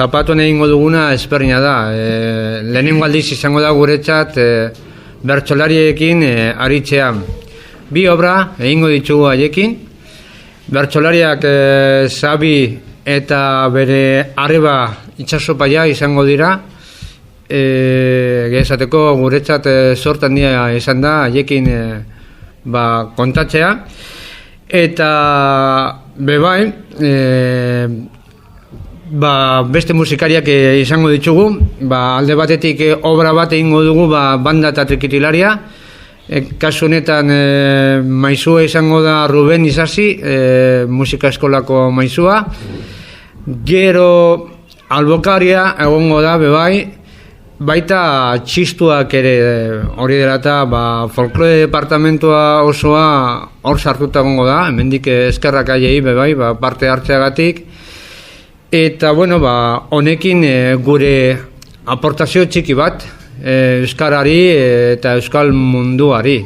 zapatuan egingo duguna ezberdina da. Lehenengo aldiz izango da guretzat bertsolariekin aritzea. Bi obra egingo ditugu haiekin. Bertsolariak Sabi eta bere arreba itsasopaia izango dira. Esateko guretzat zorte handia izan da haiekin kontatzea. Eta bebai, beste musikariak izango ditugu. Alde batetik obra bat egingo dugu banda eta trikitilaria. Kasu honetan maizua izango da Ruben Isasi, musika eskolako maizua. Gero albokaria egongo da bebai, baita txistuak ere hori dela eta folklore departamentua osoa hor sartuta egongo da, hemendik eskerrak aiei bebai, parte hartzeagatik. Eta honekin gure aportazio txiki bat, euskarari eta euskal munduari.